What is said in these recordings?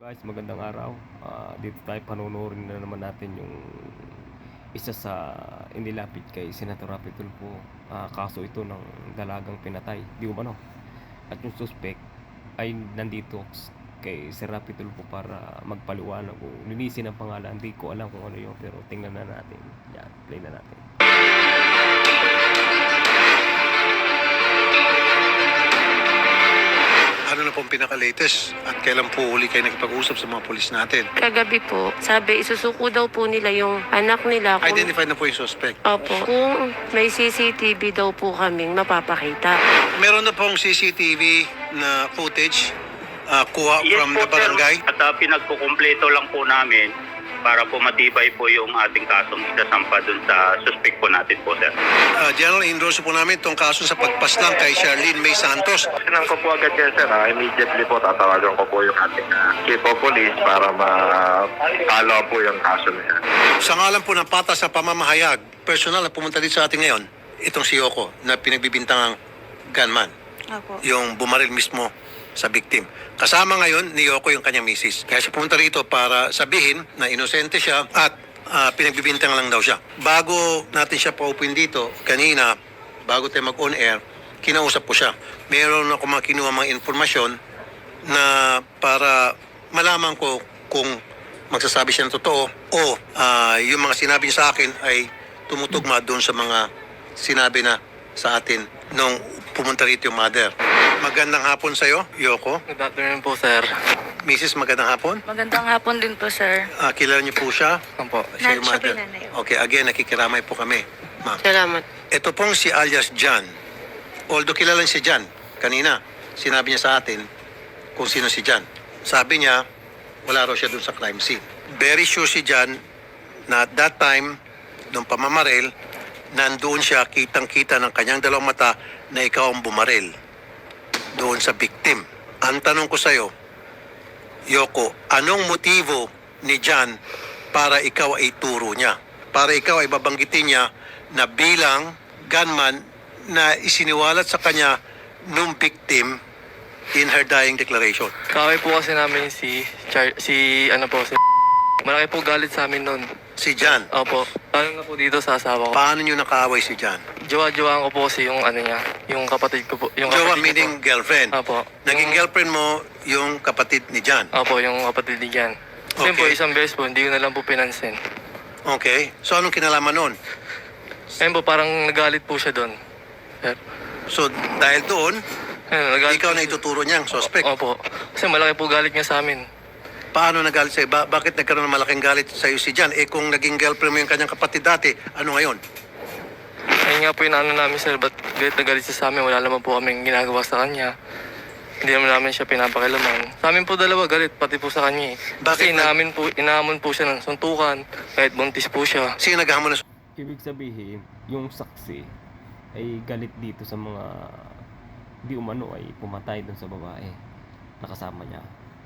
Guys, magandang araw. Dito tayo panunurin na naman natin yung isa sa inilapit kay Senator Rapi Tulfo. Kaso ito ng dalagang pinatay, di umano. At yung suspect ay nandito kay Sir Rapi Tulfo para magpaliwanag o linisin ang pangalan. Hindi ko alam kung ano yun, pero tingnan na natin. Yan, play na natin. Ano na pong pinaka-latest at kailan po uli kayo nagpag-usap sa mga polis natin? Kagabi po, sabi isusuko daw po nila yung anak nila. Identified na po yung suspect. Opo. Kung may CCTV daw po kaming mapapakita. Meron na pong CCTV na footage kuha from the barangay. At pinagkukumpleto lang po namin para po matibay po yung ating kasong isasampa dun sa suspect po natin po, sir. General, endorse po namin itong kaso sa pagpaslang kay Charlene May Santos. Sinang ko po agad yan, sir. Immediately po tatawagan ko po yung ating chief of police para ma-follow po yung kaso na yan. Sa ngalan po ng patas sa pamamahayag, personal na pumunta dito sa atin ngayon, itong si Yoko na pinagbibintangang gunman. Opo. Yung bumaril mismo sa victim. Kasama ngayon ni Yoko yung kanyang misis. Kaya siya pumunta rito para sabihin na inosente siya at pinagbibintang lang daw siya. Bago natin siya paupuin dito, kanina, bago tayo mag-on air, kinausap ko siya. Meron ako mga kinuha mga informasyon na para malaman ko kung magsasabi siya ng totoo o yung mga sinabi niya sa akin ay tumutugma doon sa mga sinabi na sa atin nung pumunta rito yung mother. Magandang hapon sa'yo, Yoko. Good afternoon po, sir. Mrs., magandang hapon. Magandang hapon din po, sir. Kilala niyo po siya? Opo. Siya yung Siya mother. pinanay. Okay, again, nakikiramay po kami. Ma'am. Salamat. Ito pong si alias John. Although kilala niya si John, kanina, sinabi niya sa atin kung sino si John. Sabi niya, wala raw siya dun sa crime scene. Very sure si John na at that time, nung pamamaril, nandoon siya, kitang-kita ng kanyang dalawang mata na ikaw ang bumaril doon sa victim. Ang tanong ko sa'yo, Yoko, anong motibo ni John para ikaw ay turo niya? Para ikaw ay babanggitin niya na bilang gunman na isiniwalat sa kanya nung victim in her dying declaration. Kaway po kasi namin si malaki po galit sa amin noon. Si John, Opo. Lalo na po dito sa asawa ko. paano niyo nakaaway si John? Jowa-jowaan ko po kasi yung ano niya, yung kapatid ko po. Yung Jowa kapatid ko meaning po. girlfriend. Opo. Naging girlfriend mo yung kapatid ni John. Opo, yung kapatid ni Jan. Okay. Siyempre po, isang beses po, hindi ko na lang po pinansin. Okay. So anong kinalaman nun? Ayun po, parang nagalit po siya doon. Sir. So dahil doon, Ayun, nagalit ikaw po na siya. ituturo niyang suspect. Opo. Kasi malaki po galit niya sa amin. Paano nagalit sa'yo? Bakit nagkaroon ng malaking galit sa'yo si John? Kung naging girlfriend mo yung kanyang kapatid dati, ano ngayon? Ayun nga po yung ano namin, sir, ba't galit na galit siya sa amin? Wala naman po kaming ginagawa sa kanya. Hindi naman siya pinapakilaman. Sa amin po dalawa galit, pati po sa kanya eh. Bakit Kasi inaamon po siya ng suntukan, kahit buntis po siya. Sino naghamon ng Ibig sabihin, yung saksi ay galit dito sa mga di umano ay pumatay dun sa babae. Nakasama niya,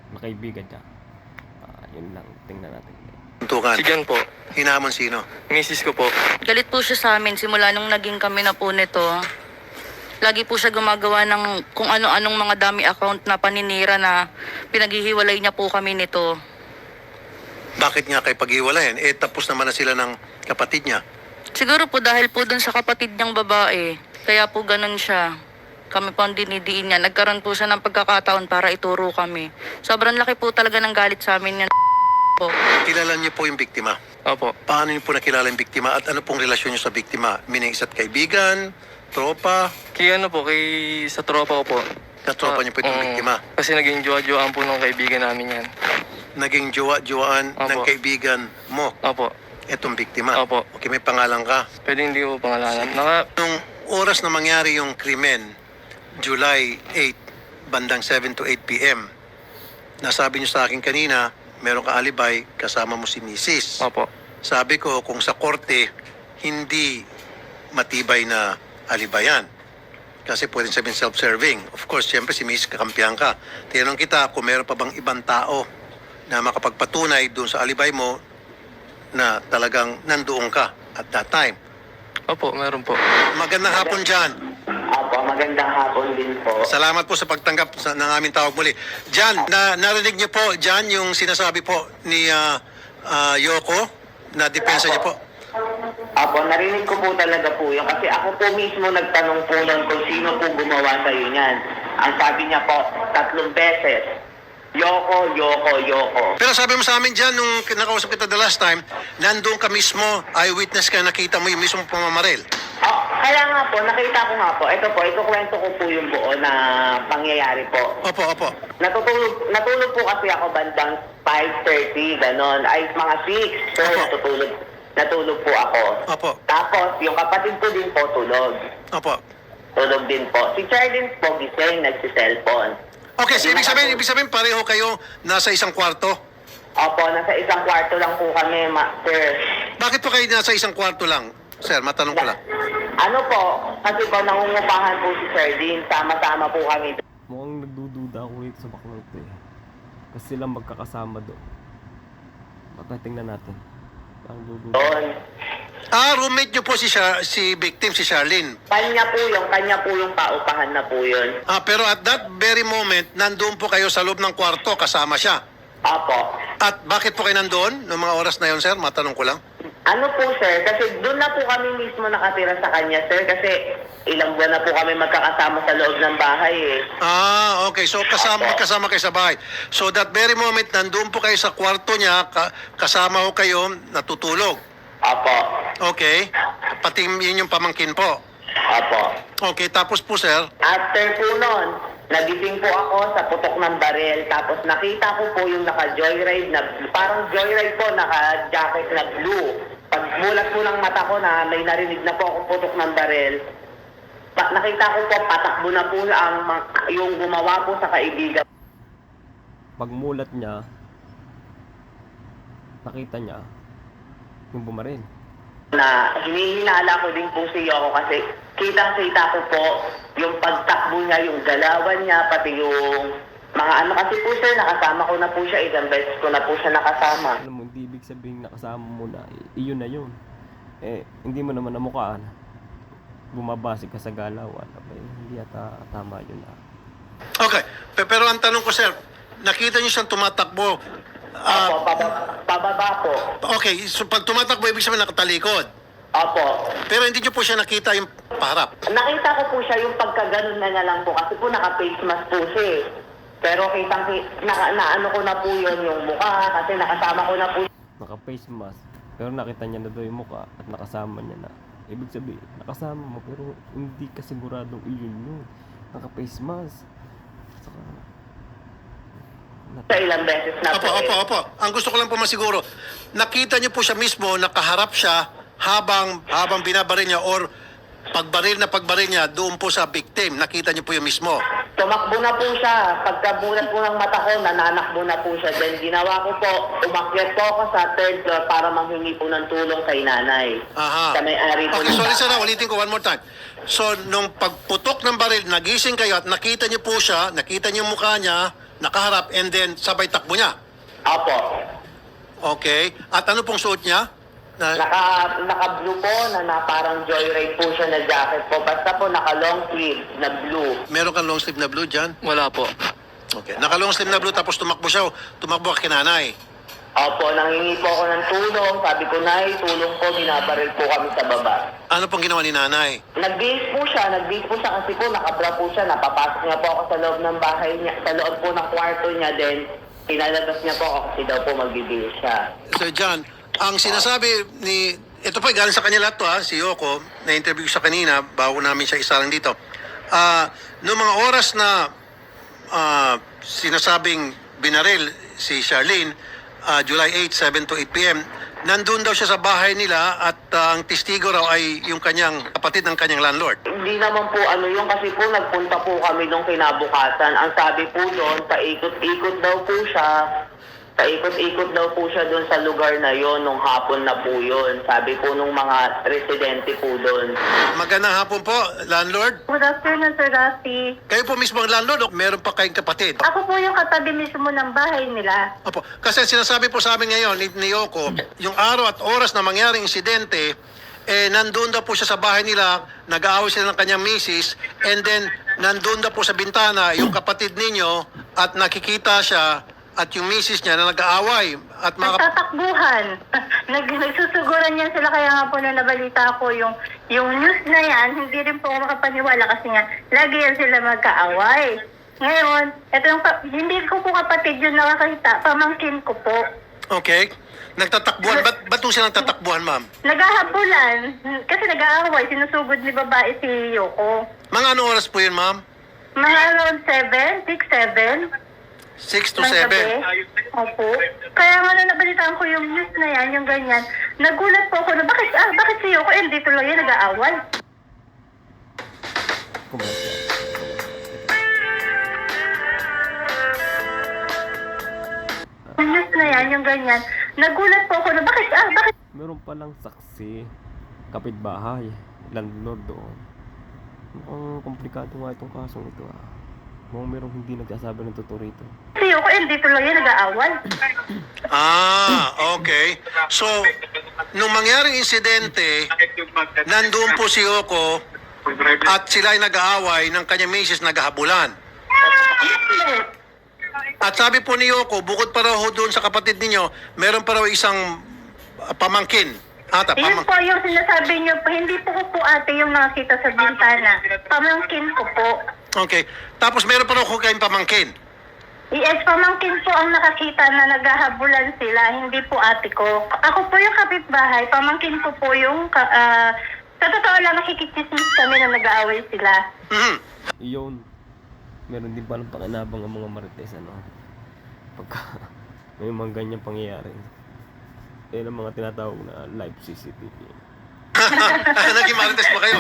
nakaibigan niya. Yun lang, tingnan natin. suntukan? Si Jan po, Hinamon sino? misis ko po. Galit po siya sa amin simula nung naging kami na po nito. Lagi po siya gumagawa ng kung ano-anong mga dummy account na paninira na pinaghihiwalay niya po kami nito. Bakit nga kayo paghiwalayan? Tapos naman na sila ng kapatid niya. Siguro po dahil po dun sa kapatid niyang babae. Kaya po ganun siya. Kami po ang dinidiin niya. Nagkaroon po siya ng pagkakataon para ituro kami. Sobrang laki po talaga ng galit sa amin yan po. Kilala niyo po yung biktima. Opo. Paano niyo po nakilala yung biktima at ano pong relasyon niyo sa biktima? Meaning isa't kaibigan, tropa, Kaya ano po, sa tropa ko po. katropa niyo po itong biktima. Kasi naging jowa-jowaan po ng kaibigan namin yan. Naging jowa-jowaan ng Opo. kaibigan mo, Opo. itong biktima. Opo. Okay, may pangalan ka. Pwede hindi ko pangalanan. Nung oras na mangyari yung krimen, July 8, bandang 7 to 8 p.m., nasabi niyo sa akin kanina, meron ka alibay, kasama mo si Mrs. Opo. Sabi ko, kung sa korte, hindi matibay na alibayan. Kasi pwedeng sabihin self-serving. Of course, siyempre si Mrs. kakampihan ka. Tinanong kita kung meron pa bang ibang tao na makapagpatunay doon sa alibay mo na talagang nandoon ka at that time. Opo, meron po. Magandang hapon dyan. magandang hapon din po. Salamat po sa pagtanggap ng aming tawag muli. Jan, narinig niyo po, Jan, yung sinasabi po ni Yoko na depensa niyo po? Apo, narinig ko po talaga po yun. Kasi ako po mismo nagtanong po nun kung sino po gumawa sa'yo niyan. Ang sabi niya po, 3 beses. Yoko, Yoko, Yoko. Pero sabi mo sa amin dyan, nung nakausap kita the last time, nandun ka mismo, eyewitness ka, nakita mo yung mismo pamamaril. Oh, kaya nga po, nakita ko nga po. Ito po, ikukwento ko po yung buo na pangyayari po. Opo. Natulog po kasi ako bandang 5:30, ganon. Ay, mga 6. So, Opo. natulog po ako. Opo. Tapos, yung kapatid ko din po tulog. Opo. Tulog din po. Si Charlene po gising, nagsiselfon. Okay, so ibig sabihin pareho kayo nasa isang kwarto? Opo, nasa isang kwarto lang po kami, sir. Bakit po kayo nasa isang kwarto lang? Sir, matanong ko lang. Ano po, kasi po nangungupahan po si Charlene, sama-sama po kami. Mukhang nagdududa ako rito sa baklang ito eh. Kasi silang magkakasama doon. Baka tingnan natin. Parang dududa. Doon. Roommate niyo po si victim, si Charlene. Kanya po yung paupahan na po yun. Pero at that very moment, nandoon po kayo sa loob ng kwarto, kasama siya. Opo. At bakit po kayo nandoon noong mga oras na yon, sir? Matanong ko lang. Ano po, sir? Kasi doon na po kami mismo nakatira sa kanya, sir. Kasi ilang buwan na po kami magkakasama sa loob ng bahay eh. Okay. So kasama kayo sa bahay. So that very moment, nandoon po kayo sa kwarto niya, kasama ko kayo, natutulog. Opo. Okay. Pati yun yung pamangkin po. Opo. Okay, tapos po, sir. After po nun, nagising po ako sa putok ng baril. Tapos nakita ko po yung naka-joyride na, parang joyride po, naka-jacket na blue. Pagmulat po ng mata ko na may narinig na po akong putok ng baril, nakita ko po, patakbo na po yung gumawa po sa kaibigan. Pagmulat niya, nakita niya yung bumaril. Na hinihinala ko din po si Yoko kasi kitang-kita ko po yung pagtakbo niya, yung galawan niya, pati yung mga ano. Kasi po sir, nakasama ko na po siya, isang beses ko na po siya nakasama. Alam mo, hindi ibig sabihin nakasama mo na, iyon na yun. Hindi mo naman namukhaan. Bumabase ka sa galawan. Hindi yata tama yun na. Okay. Pero ang tanong ko, sir, nakita niyo siyang tumatakbo. Opo, pababa po. Okay, so pag tumatakbo, ibig sabihin nakatalikod. Opo. Pero hindi niyo po siya nakita yung paharap. Nakita ko po siya yung pagkaganon na niya lang po kasi po naka-face mask po siya eh. Pero naano ko na po yun yung mukha kasi nakasama ko na po. Naka-face mask. Pero nakita niya na daw yung mukha at nakasama niya na. Ibig sabihin, nakasama mo pero hindi ka siguradong iyon yun. Naka-face mask. Saka, Sa ilang beses na po. Opo. Ang gusto ko lang po masiguro, nakita niyo po siya mismo, nakaharap siya habang binabaril niya or pagbaril niya doon po sa victim. Nakita niyo po yung mismo. Tumakbo na po siya. Pagkabulat po ng mata ko, nananakbo na po siya. Then ginawa ko po, umakyat po ako sa 3rd floor para manghingi po ng tulong kay nanay. Aha. Sa may-ari po. Okay, sorry sir, ulitin ko one more time. So, nung pagputok ng baril, nagising kayo at nakita niyo po siya, nakita niyo yung mukha niya, nakaharap, and then sabay takbo niya. Opo. Okay. At ano pong suot niya? Naka-blue po na parang joyride po siya na jacket po. Basta po naka-long sleeve na blue. Meron kang long sleeve na blue dyan? Wala po. Okay. Naka-long sleeve na blue tapos tumakbo ka kay nanay. Opo, nangingi po ako ng tulong. Sabi ko, Nay, tulong po, binabaril po kami sa baba. Ano pong ginawa ni nanay? Nag-base po siya kasi po nakabra po siya. Napapasok niya po ako sa loob ng bahay niya, sa loob po ng kwarto niya din. Pinalabas niya po ako kasi daw po magbibihis siya. Sir John, ang sinasabi ni... Ito po, galing sa kanya lahat to, si Yoko, na-interview ko sa kanina, bago namin siya isalang dito. Noong mga oras na sinasabing binaril si Charlene, July 8, 7 to 8 p.m., nandun daw siya sa bahay nila at ang testigo raw ay yung kanyang kapatid ng kanyang landlord. Hindi naman po ano yung kasi po nagpunta po kami nung kinabukasan. Ang sabi po doon, paikot-ikot daw po siya. Paikot-ikot daw po siya doon sa lugar na yon nung hapon na po yun. Sabi po nung mga residente po doon. Magandang hapon po, landlord. Good afternoon, Sir Rafi. Kayo po mismo ang landlord o meron pa kayong kapatid? Ako po yung katabi mismo ng bahay nila. Opo. Kasi sinasabi po sa amin ngayon ni Yoko, yung araw at oras na mangyaring insidente, nandun daw po siya sa bahay nila, nag-aaway sila ng kanyang misis, and then nandun daw po sa bintana yung kapatid ninyo at nakikita siya at yung misis niya na nag-aaway. At Nagtatakbuhan. Nagsusuguran yan sila, kaya nga po na nabalita ko yung news na yan, hindi rin po ako makapaniwala kasi nga lagi yan sila magkaaway. Ngayon, hindi ko po kapatid yung nakakita, pamangkin ko po. Okay. Nagtatakbuhan. Ba't po siya nagtatakbuhan, ma'am? Naghahabulan, kasi nag-aaway, sinusugod ni babae si Yoko. Mga anong oras po yun, ma'am? Mga around 7, 6, 7. 6 to ng 7. gabi. Opo. Kaya nga na nabalitaan ko yung news na yan, yung ganyan. Nagulat po ako na bakit si Yoko, dito lang yan, nag-aaway. Yung news na yan, yung ganyan. Nagulat po ako na bakit Meron palang saksi, kapitbahay, landlord doon. Mukhang komplikado nga itong kasong ito Mukhang merong hindi nagsasabi ng totoo rito. si Yoko, dito lang yan, nag-aaway. Okay. So, nung mangyaring insidente, nandun po si Yoko at sila ay nag-aaway ng kanyang misis naghahabulan. At sabi po ni Yoko, bukod pa raw doon sa kapatid ninyo, meron pa raw isang pamangkin. Yun po yung sinasabi niyo po, hindi po ko ate yung nakakita sa bintana. Pamangkin ko po. Okay. Tapos meron pa raw kayong pamangkin. Yes, pamangkin po ang nakakita na naghahabulan sila, hindi po ate ko. Ako po yung kapitbahay, pamangkin ko po yung, sa totoo lang nakikichismis kami na nag-aaway sila. Iyon, meron din palang pakinabang ang mga marites, pagka may mga ganyang pangyayari. Yan ang mga tinatawag na live CCTV. Naging marites ba kayo?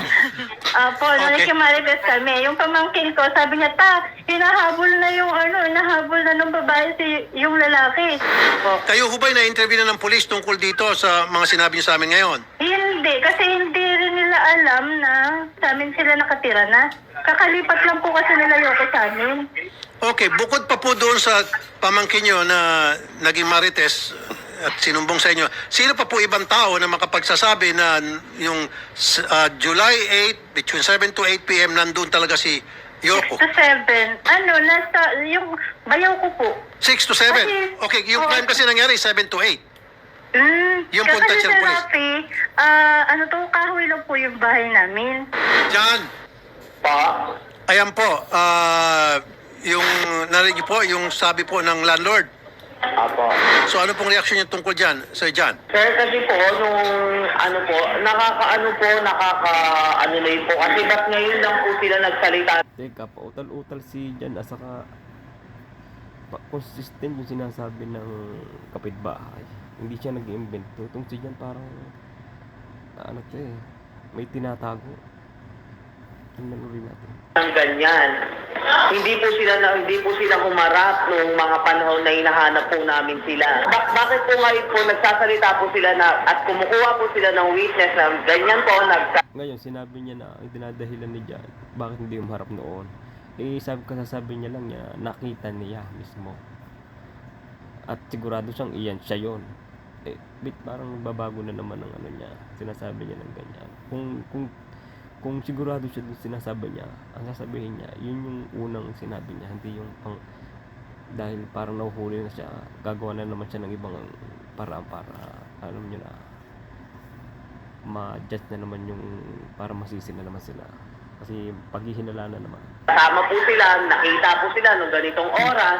Po, nakikimarites kami. Yung pamangkin ko, sabi niya, hinahabol na hinahabol na ng babae yung lalaki. Kayo hubay na-interview na ng polis tungkol dito sa mga sinabi niyo sa amin ngayon? Hindi, kasi hindi rin nila alam na sa amin sila nakatira na. Kakalipat lang po kasi nila Yoko sa amin. Okay, bukod pa po doon sa pamangkin niyo na naging marites at sinumbong sa inyo, sino pa po ibang tao na makapagsasabi na yung July 8, between 7 to 8 p.m. nandun talaga si Yoko? 6 to 7. Nasa, yung bayaw ko po. 6 to 7? Okay, yung crime kasi nangyari 7 to 8. Yung punta kasi siya ng police. Rafi, kahoy lang po yung bahay namin. John, ayan po, yung narinig po, yung sabi po ng landlord. Apo. So ano pong reaksyon niyo tungkol dyan, Sir John? Sir, kasi po, nakaka-ano na yun po. Kasi ba't ngayon lang po sila nagsalita? Teka, pautal-utal si Jan, saka consistent yung sinasabi ng kapitbahay. Hindi siya nag-iimbento. Itong si Jan parang, may tinatago. Tingnan ulit natin. Ang ganyan. Hindi po sila humarap nung mga panahon na hinahanap po namin sila. Bakit po ngayon po nagsasalita po sila at kumukuha po sila ng witness na ganyan po Ngayon, sinabi niya na ang dinadahilan ni Jan, bakit hindi umarap noon? Kasasabi niya lang niya, nakita niya mismo. At sigurado siyang iyan, siya yun. Parang babago na naman ang niya. Sinasabi niya ng ganyan. Kung sigurado siya dun sinasabi niya, ang sasabihin niya, yun yung unang sinabi niya, hindi yung dahil parang nahuhuli na siya, gagawa na naman siya ng ibang paraan para, alam niyo na, ma-judge na naman yung, para masisi na naman sila. Kasi paghihinala na naman. Kasama po sila, nakita po sila nung ganitong oras,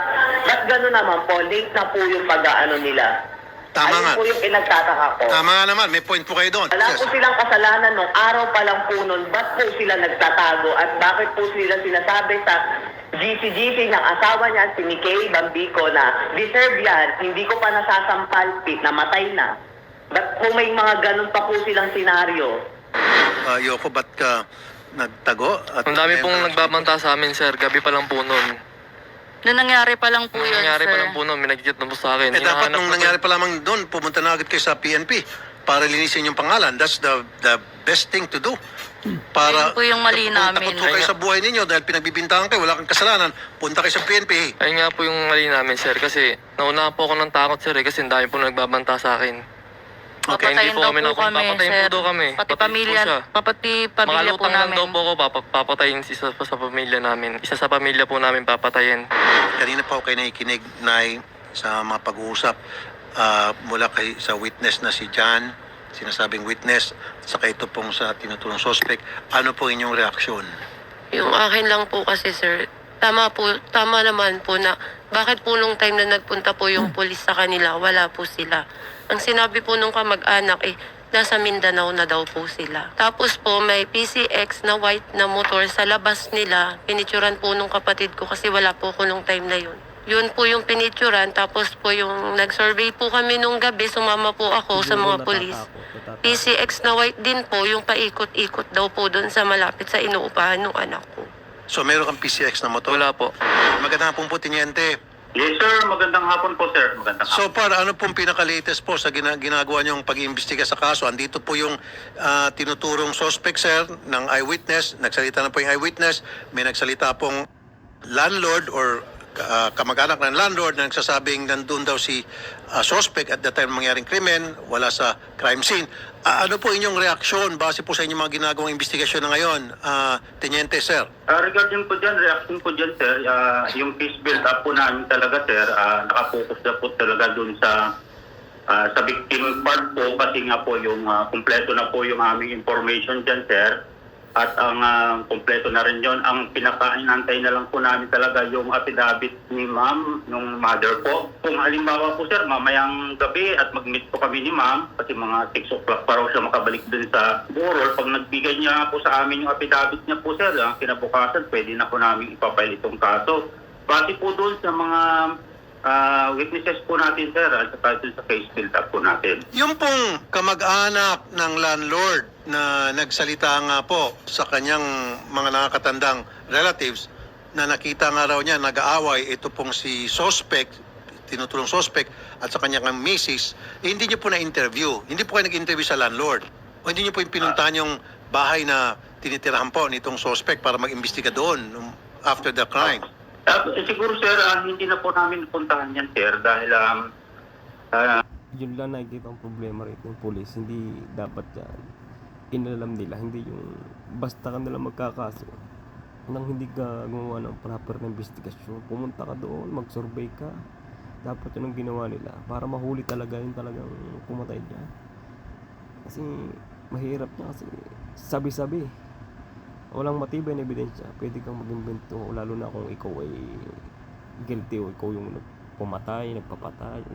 ba't gano'n naman po, late na po yung pag-aano nila. Tama nga. Ayun po yung pinagtataka ko. Tama nga naman, may point po kayo doon. Wala po silang kasalanan nung araw pa lang po nun, ba't po sila nagtatago at bakit po sila sinasabi sa GC ng asawa niya, si Mikay Bambico, na deserve yan, hindi ko pa nasasampal, namatay na. Ba't po may mga ganun pa po silang senaryo? Yoko, ba't ka nagtago? Ang dami pong nagbabanta sa amin, sir. Gabi pa lang po nun. Nung nangyari pa lang po yun, Nangyari sir. pa lang po nun, may nag-chat na po sa akin. Dapat Hinahanap nung ko nangyari pa lamang doon, pumunta na agad kayo sa PNP para linisin yung pangalan. That's the best thing to do. Para Ayun po yung mali namin. takot kayo sa buhay ninyo dahil pinagbibintangan kayo, wala kang kasalanan, punta kayo sa PNP. Ayun nga po yung mali namin, sir. Kasi nauna po ako ng takot, sir, kasi ang dami po nagbabanta sa akin. Okay, Papatayin hindi po daw kami po kami, papatayin sir. po daw kami. Pati Pati po pamilya, siya. pati pamilya Mga po lutang lang namin. daw po ako, papatayin isa sa pamilya namin. Isa sa pamilya po namin papatayin. Kanina pa ako kayo nakikinig, Nay, sa mga pag-uusap mula sa witness na si John, sinasabing witness, saka ito pong sa tinutulong suspect. Ano po inyong reaksyon? Yung akin lang po kasi, sir, tama naman po na bakit po nung time na nagpunta po yung pulis sa kanila, wala po sila. Ang sinabi po nung kamag-anak, nasa Mindanao na daw po sila. Tapos po, may PCX na white na motor sa labas nila. Pinicturan po nung kapatid ko kasi wala po ko nung time na yun. Yun po yung pinicturan. Tapos po yung nag-survey po kami nung gabi, sumama po ako sa mga pulis. PCX na white din po, yung paikot-ikot daw po doon sa malapit sa inuupahan ng anak ko. So meron kang PCX na motor? Wala po. Magandang hapon po, Teniente. Yes, sir. Magandang hapon po, sir. Magandang hapon. So far, ano pong pinaka-latest po sa ginagawa niyong pag-iimbestiga sa kaso? Andito po yung tinuturong suspect, sir, ng eyewitness. Nagsalita na po yung eyewitness. May nagsalita pong landlord or kamag-anak ng landlord na nagsasabing nandun daw si suspect at the time mangyaring krimen, wala sa crime scene. Ano po inyong reaksyon base po sa inyong mga ginagawang investigasyon na ngayon, Teniente, sir? Regarding po dyan, reaction po dyan, sir, yung case build up po namin talaga, sir, nakapokus na po talaga dun sa victim part po kasi nga po yung kumpleto na po yung aming information dyan, sir. At ang kumpleto na rin yon, ang pinaka-inantay na lang po namin talaga yung affidavit ni ma'am, nung mother po. Kung halimbawa po, sir, mamayang gabi at mag-meet po kami ni ma'am, kasi mga 6 o'clock pa raw siya makabalik dun sa Burol. Pag nagbigay niya po sa amin yung affidavit niya po, sir, kinabukasan, pwede na po namin ipapile itong kaso. Base po dun sa mga witnesses po natin, sir, at saka dun sa case build up po natin. Yung pong kamag-anak ng landlord na nagsalita nga po sa kanyang mga nakakatandang relatives na nakita nga raw niya nag-aaway ito pong si suspect, tinutulong suspect at sa kanyang misis, hindi niyo po na-interview. Hindi po kayo nag-interview sa landlord. O hindi niyo po yung pinuntahan yung bahay na tinitirahan po nitong suspect para mag-imbestiga doon after the crime. Siguro, sir, hindi na po namin puntahan yan, sir, dahil Yun lang nakikita ang problema rito ng police. Hindi dapat yan inalam nila, hindi yung basta ka nalang magkakaso nang hindi ka gumawa ng proper na investigasyon. Pumunta ka doon, mag-survey ka. Dapat yun ang ginawa nila para mahuli talaga yung talagang pumatay niya. Kasi mahirap na kasi sabi-sabi. Walang matibay na ebidensya. Pwede kang mag-invento, lalo na kung ikaw ay guilty o ikaw yung pumatay, nagpapatay,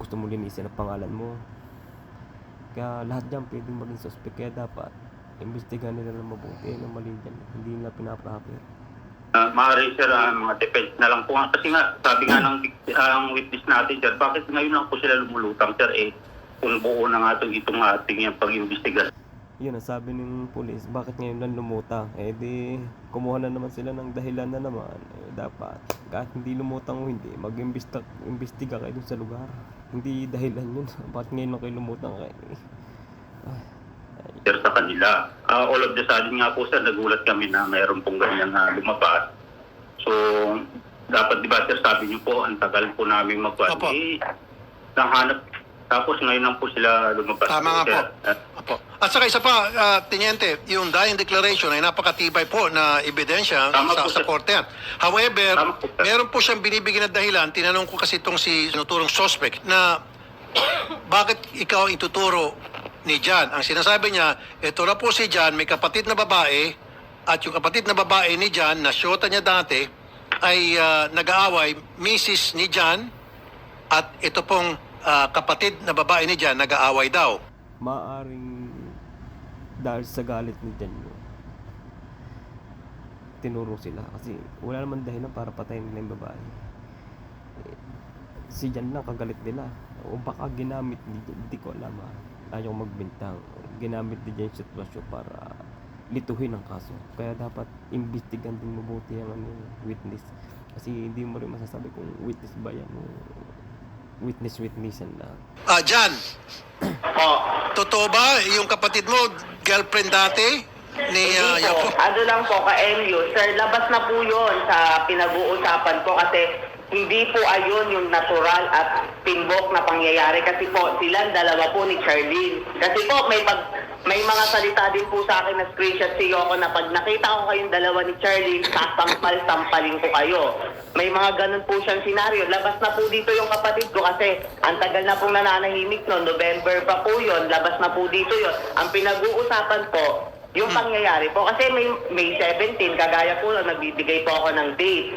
gusto mo linisin ang pangalan mo. Kaya lahat dyan pwedeng maging suspect. Kaya dapat imbestigahan nila ng mabuti na mali dyan. Hindi nila pinaproper. maaari, sir, mga defense na lang po. Kasi nga, sabi nga ng witness natin, sir, bakit ngayon lang po sila lumulutang, sir, kung buo na nga itong ating pag-imbestiga. Yun ang sabi ng pulis, bakit ngayon lang lumutang? Di kumuha na naman sila ng dahilan na naman. Dapat kahit hindi lumutang o hindi, mag-imbestiga kayo dun sa lugar. Hindi dahilan yun. Bakit ngayon lang kayo lumutang kayo? Sir, sa kanila. All of the sudden nga po, sir, nagulat kami na mayroon pong ganyan na lumabas. So, dapat, di ba, sir, sabi niyo po, ang tagal po namin magpapit. Opo. Nahanap. Tapos ngayon lang po sila lumabas. Tama nga po. Sir. Opo. At saka isa pa, Teniente, yung dying declaration ay napakatibay po na ebidensya Tama po, sa sir. korte yan. However, Tama po, sir. meron po siyang binibigyan na dahilan. Tinanong ko kasi itong si tinutulong suspect na bakit ikaw ituturo ni John? Ang sinasabi niya, ito na po si John, may kapatid na babae at yung kapatid na babae ni John na syota niya dati ay nag-aaway, Mrs. ni John at ito pong kapatid na babae ni John nag-aaway daw. Maaring dahil sa galit ni Jan tinuro sila kasi wala naman dahilan para patayin nila yung babae. Si Jan lang kagalit nila o baka ginamit ni Jan, hindi ko alam, ayaw magbintang, ginamit ni Jan yung sitwasyon para lituhin ang kaso. Kaya dapat imbestigan din mabuti ang witness kasi hindi mo rin masasabi kung witness ba yan o witnessan lang. John, totoo ba yung kapatid mo girlfriend dati ni Hindi po. Yapo? Ano lang po, ka-MU. Sir, labas na po yun sa pinag-uusapan po kasi hindi po ayun yung natural at timbok na pangyayari kasi po silang dalawa po ni Charlene. Kasi po may mga salita din po sa akin na screenshot si Yoko na pag nakita ko kayong dalawa ni Charlene, sasampal-sampalin ko kayo. May mga ganun po siyang senaryo. Labas na po dito yung kapatid ko kasi ang tagal na pong nananahimik no, November pa po yun, labas na po dito yun. Ang pinag-uusapan po, yung pangyayari po, kasi May 17, kagaya po na nagbibigay po ako ng date.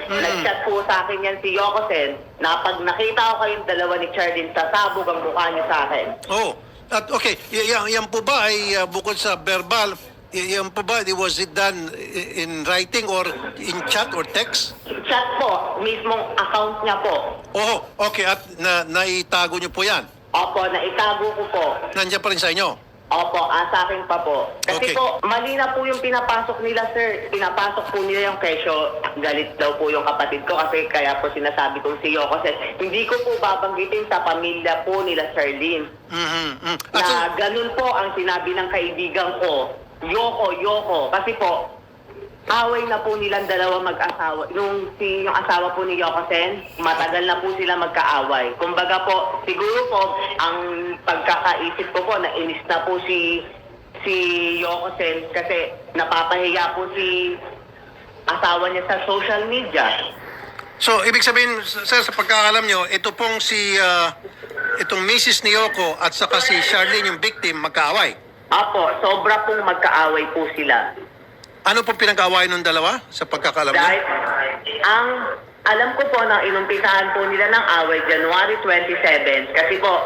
Nag-chat po sa akin yan si Yokosen na pag nakita ko kayong dalawa ni Charlene, sasabog ang mukha niya sa akin. Oh, at okay, yan po ba ay bukod sa verbal, yan po ba, was it done in writing or in chat or text? Chat po, mismong account niya po. Oh, okay, at naitago niyo po yan? Opo, naitago ko po. Nandiyan pa rin sa inyo? Opo, sa akin pa po. Kasi Okay. po, mali na po yung pinapasok nila, sir. Pinapasok po nila yung kesyo. Galit daw po yung kapatid ko kasi kaya po sinasabi kong si Yoko. Kasi hindi ko po babanggitin sa pamilya po nila, Charlene. At Na ganun po ang sinabi ng kaibigan ko. Yoko. Kasi po, away na po nilang dalawa mag-asawa. Yung asawa po ni Yokosen, matagal na po sila magkaaway. Kumbaga po, siguro po, ang pagkakaisip ko po, nainis na po si Yokosen kasi napapahiya po si asawa niya sa social media. so, ibig sabihin, sir, sa pagkakalam nyo, ito pong itong Mrs. ni Yoko at saka si Charlene, yung victim, magkaaway. Apo, sobra pong magkaaway po sila. Ano pong pinag-aaway ng dalawa sa pagkakalam nyo? Dahil alam ko po na inumpisahan po nila ng away January 27 kasi po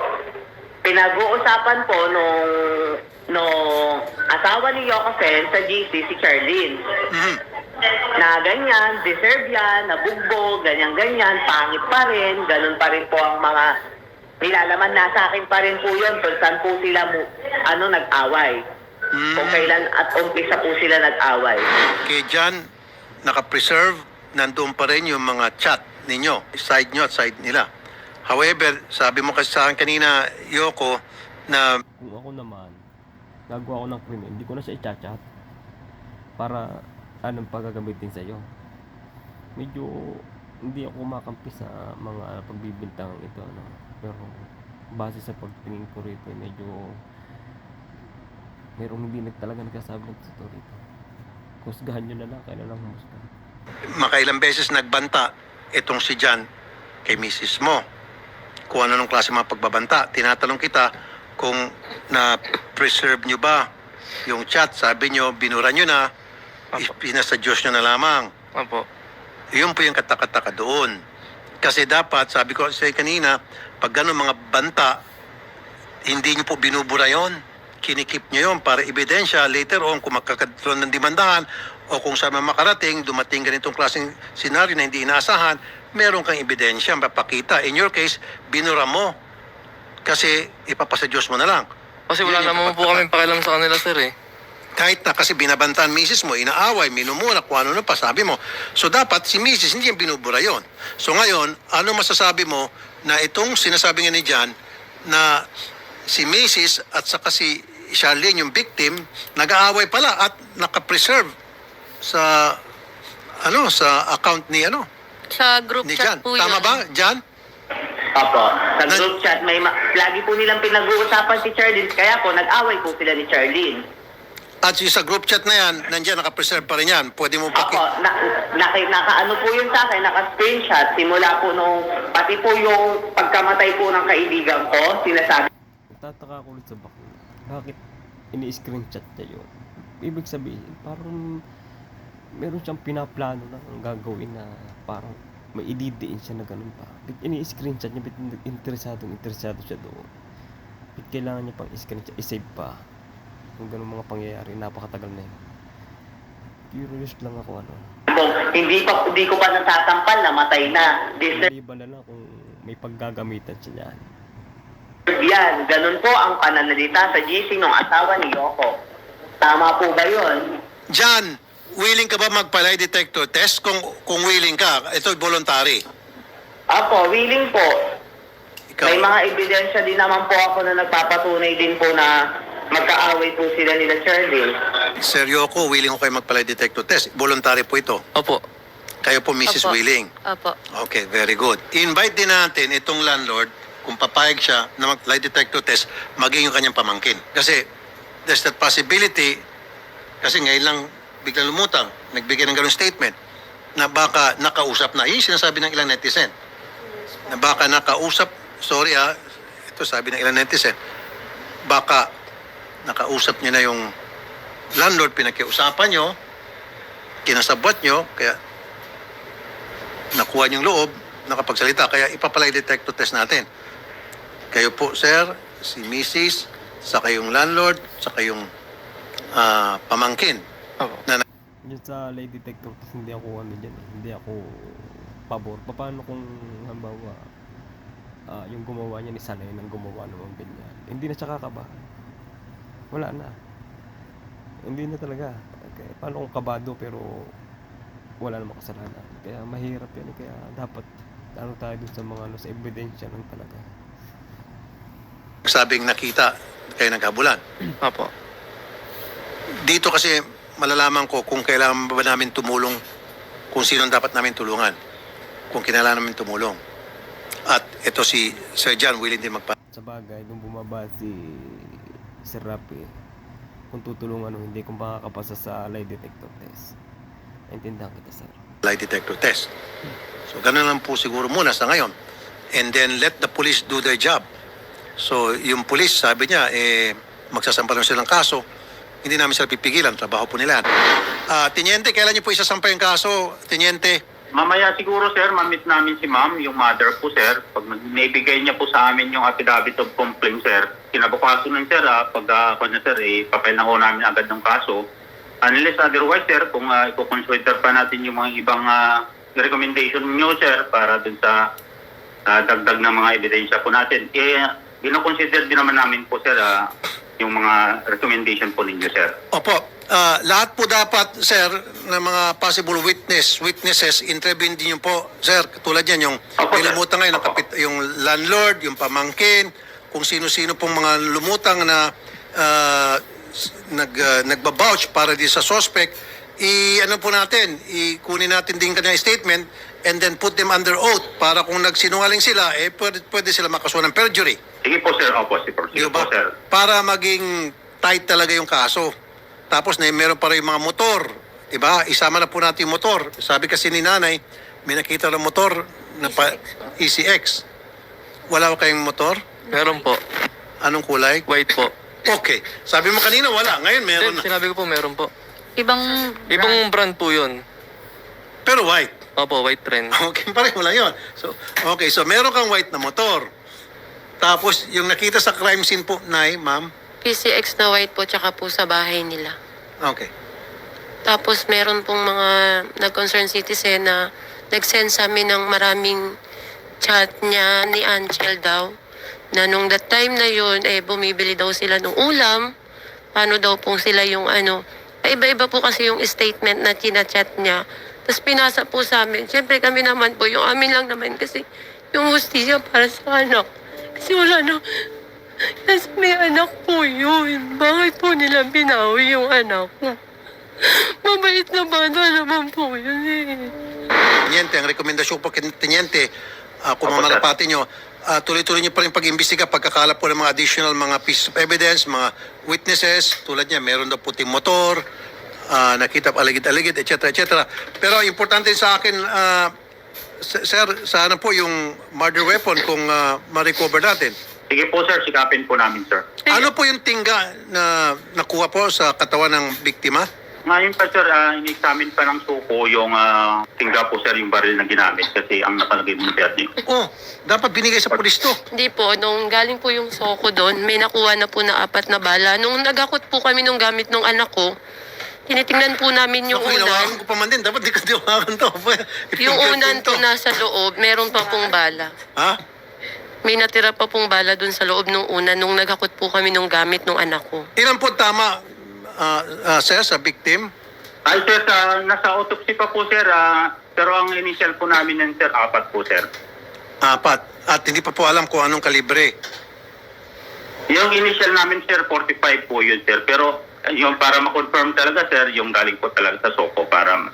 pinag-uusapan po nung asawa ni Yokosen sa GC si Charlene. Na ganyan, deserve yan, nabugbog, ganyan-ganyan, pangit pa rin, ganun pa rin po ang mga nilalaman na sa akin pa rin po yun kung saan po sila nag-away. Kung kailan at umpisa po sila nag-away. Kay John, naka-preserve, nandoon pa rin yung mga chat ninyo, side nyo at side nila. However, sabi mo kasi sa akin kanina, Yoko, na Kung ako naman, gagawa ko ng krimen, hindi ko na siya i-chat para anong paggagamitin sa'yo. Medyo hindi ako kumakampi sa mga pagbibintang ito, ano. Pero base sa pagtingin ko rito, medyo merong hindi talaga nagkasabi ng totoo rito. Kusgahan nyo na lang, kaya na lang humusga. makailang beses nagbanta itong si John kay Mrs. mo. Kung ano nung klase mga pagbabanta. Tinatanong kita kung na-preserve nyo ba yung chat. Sabi nyo, binura nyo na, pinasa Diyos nyo na lamang. Opo. Yun po yung katakataka doon. Kasi dapat, sabi ko sa kanina, pag gano'n mga banta, hindi nyo po binubura yon, kinikip nyo yon para ebidensya later on kung magkakaroon ng demandahan o kung saan makarating, dumating ganitong klaseng senaryo na hindi inaasahan, meron kang ebidensya, mapakita. In your case, binura mo. Kasi ipapasa Diyos mo na lang. Kasi wala Yun yung naman po kami pakialam sa kanila, sir eh. Kahit na kasi binabantaan misis mo, inaaway, minumuna, kung ano na pa, sabi mo. So dapat si misis, hindi yung binubura yon. So ngayon, ano masasabi mo na itong sinasabi nga ni John na si misis at saka si Charlene, yung victim, nag-aaway pala at nakapreserve sa sa account ni Sa group ni chat John. po Tama yun. ba, John? Opo, sa group chat, lagi po nilang pinag-uusapan si Charlene, kaya po nag-away po sila ni Charlene. At yung sa group chat na yan, nandiyan, nakapreserve pa rin yan. Pwede mo Opo, naka-ano po yun sa akin, naka-screenshot, simula po nung, pati po yung pagkamatay po ng kaibigan ko, sinasabi. Nagtataka ako ulit sa bakla. Bakit ini-screenshot niya yun? Ibig sabihin, parang meron siyang pinaplano na ang gagawin na parang may ididiin siya na ganun pa. Bit ini-screenshot niya, bit interesado siya doon. Bit kailangan niya pang i-screenshot, i-save pa. Kung ganun mga pangyayari, napakatagal na yun. Curious lang ako Hindi ko pa nasatampal, namatay na. Maliban na lang kung may paggagamitan siya niyan. Yan, ganun po ang pananalita sa GC ng asawa ni Yoko. Tama po ba yun? John, willing ka ba magpa-lie detector test? Kung willing ka, ito voluntary. Apo, willing po. Ikaw, May mga ebidensya din naman po ako na nagpapatunay din po na magkaaway po sila nila Charlie. Sir Yoko, willing ko kayo magpa-lie detector test. Voluntary po ito. Opo. Kayo po, Mrs. Opo. Willing. Opo. Okay, very good. Invite din natin itong landlord, kung papayag siya na mag-lie detector test, maging yung kanyang pamangkin. Kasi there's that possibility, kasi ngayon lang biglang lumutang, nagbigay ng ganung statement, na baka nakausap na. Yun yung sinasabi ng ilang netizen. Na baka nakausap, sorry ito sabi ng ilang netizen, baka nakausap niya na yung landlord, pinakiusapan nyo, kinasabwat nyo, kaya nakuha niyong loob, nakapagsalita, kaya ipapalay detector test natin. Kayo po, sir, si Mrs., saka yung landlord, saka yung pamangkin. Opo. Yun sa lie detector test, hindi ako dyan eh. Hindi ako pabor. Paano kung halimbawa yung gumawa niya ni sanay nang gumawa naman ganyan. Hindi na siya kakabahan. Wala na. Hindi na talaga. Kaya, paano kung kabado pero wala namang kasalanan. Kaya mahirap yan. Kaya dapat tayo dun sa mga sa ebidensya lang talaga. Sabing nakita kayo nagkabulan. Opo. Dito kasi malalaman ko kung kailangan ba namin tumulong, kung sino ang dapat namin tulungan, kung kinailangan namin tumulong. At ito si Sir John willing din Sa bagay, nung bumaba si Sir Rapi, kung tutulungan o hindi, kung makakapasa sa lie detector test. Naintindihan kita, sir. lie detector test. So ganun lang po siguro muna sa ngayon. And then let the police do their job. So yung police, sabi niya, magsasampa lang silang kaso. Hindi namin sila pipigilan. Trabaho po nila. Teniente, kailan niyo po isasampa yung kaso? Teniente? Mamaya siguro sir, mamit namin si ma'am, yung mother po sir. Pag naibigay niya po sa amin yung affidavit of complaint sir, kinabukaso nun sir, papel na ho namin agad ng kaso. Unless otherwise sir, kung i-consider pa natin yung mga ibang recommendation nyo sir, para dun sa dagdag ng mga ebidensya po natin, gino-consider din naman namin po sir yung mga recommendation po ninyo sir. Opo. Lahat po dapat, sir, ng mga possible witnesses, intervene din yung po, sir, tulad yan, yung nilumutan ngayon, yung landlord, yung pamangkin, kung sino-sino pong mga lumutang na nagbabouch para di sa suspect, ano po natin, ikunin natin din kanyang statement and then put them under oath para kung nagsinungaling sila, pwede sila makasuhan ng perjury. Sige po sir, opo, sige po sir. Para maging tight talaga yung kaso. Tapos meron pa rin yung mga motor. Diba? Isama na po natin yung motor. Sabi kasi ni nanay, may nakita ng motor na ECX. Wala ko kayong motor? Meron po. Anong kulay? White po. Okay. Sabi mo kanina wala. Ngayon meron na. Sinabi ko po meron po. Ibang Brand po yun. Pero white. Opo, white trend. Okay, pareho lang yun. So, okay, so meron kang white na motor. Tapos, yung nakita sa crime scene po, Nay, ma'am? PCX na white po, tsaka po sa bahay nila. Okay. Tapos meron pong mga nag-concerned citizen na nag-send sa amin ng maraming chat niya ni Angel daw. Na nung that time na yun, bumibili daw sila ng ulam. Paano daw pong sila yung iba-iba po kasi yung statement na chinachat niya. Tapos pinasa po sa amin. Siyempre kami naman po, yung amin lang naman kasi yung hustisya para sa anak. Kasi wala na. Kasi may anak po yun. Bakit po nila binawi yung anak ko? Mabait na bata naman po yun Teniente, ang rekomendasyon po kay Teniente, kung mamalapati nyo, tuloy-tuloy nyo pa rin pag-imbestiga pagkakalap po ng mga additional mga pieces of evidence, mga witnesses, tulad niya, meron daw puting motor, nakita aligid-aligid, etc. etc. Pero importante sa akin, sir, sana po yung murder weapon kung ma-recover natin. Sige po sir, sikapin po namin sir. Ano po yung tingga na nakuha po sa katawan ng biktima? Ngayon pa sir, in-examine pa ng suko yung tingga po sir yung baril na ginamit kasi ang nakalagay mo niyo. Oh, dapat binigay sa pulis to. Hindi po, nung galing po yung soko doon, may nakuha na po na 4 na bala. Nung nagakot po kami nung gamit ng anak ko, tinitingnan po namin yung Ako, hinawakan unan. ko pa man din. Dapat di ko tiwakan to. Yung unan po nasa loob, meron pa pong bala. Ha? May natira pa pong bala doon sa loob ng unan nung nagakot po kami nung gamit ng anak ko. Ilan po tama, sir, sa victim? Ay sir, nasa autopsy pa po sir, pero ang initial po namin yan sir, 4 po sir. 4. At hindi pa po alam kung anong kalibre. Yung initial namin sir, 45 po yun sir, pero yung para ma-confirm talaga sir, yung galing po talaga sa soko para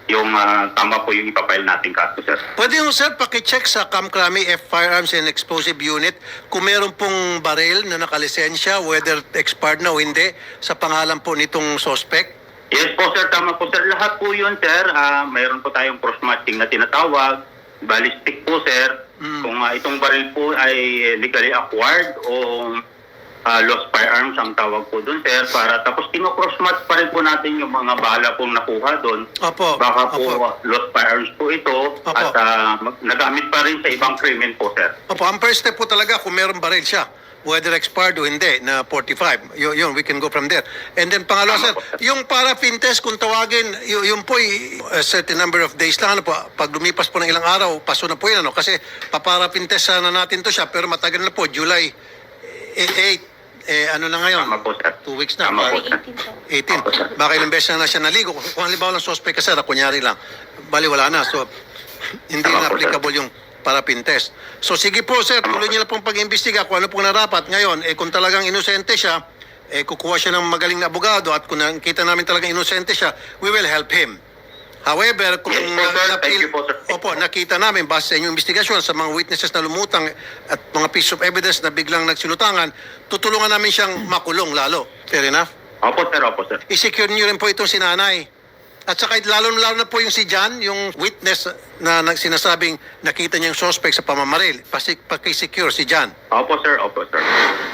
yung tama po yung ipapile natin kaso, sir. Pwede yung sir, pakicheck sa Kamkrami F Firearms and Explosive Unit kung meron pong baril na nakalisensya, whether expired na o hindi, sa pangalan po nitong suspect. Yes po, sir. Tama po, sir. Lahat po yun, sir. Mayroon po tayong cross-matching na tinatawag. Ballistic po, sir. Kung itong baril po ay legally acquired o lost firearms ang tawag po doon, sir. Tapos tino-cross-match pa rin po natin yung mga bala pong nakuha doon. Opo. Baka po Opo. lost firearms po ito at nagamit pa rin sa ibang krimen po, sir. Opo, ang first step po talaga kung meron baril siya, whether expired o hindi, na 45. Yun, we can go from there. And then pangalawa, sir, yung paraffin test, kung tawagin, yun po, a certain number of days lang, ano po, pag lumipas po ng ilang araw, paso na po yun, ano, kasi paparafin test sana natin to siya, pero matagal na po, July 8, ano na ngayon? Tama po, sir. 2 weeks na. Tama po, sir. 18. Baka ilang beses na siya naligo. Kung halimbawa lang suspect ka, sir, kunyari lang, bali wala na. So, hindi na Tama po, applicable yung paraffin test. So, sige po, sir, tuloy niyo na pong pag-imbestiga kung ano pong narapat. Ngayon, kung talagang inosente siya, kukuha siya ng magaling na abogado at kung nakita namin talagang inosente siya, we will help him. However, kung Yes po, sir. Thank you po, sir. nakita namin base sa inyong investigasyon sa mga witnesses na lumutang at mga piece of evidence na biglang nagsilutangan, tutulungan namin siyang makulong lalo. Fair enough? Opo, sir. Opo, sir. I-secure niyo rin po itong si nanay. At saka lalo na po yung si John, yung witness na sinasabing nakita niya yung suspect sa pamamaril. Paki-secure si John. Opo, sir. Opo, sir.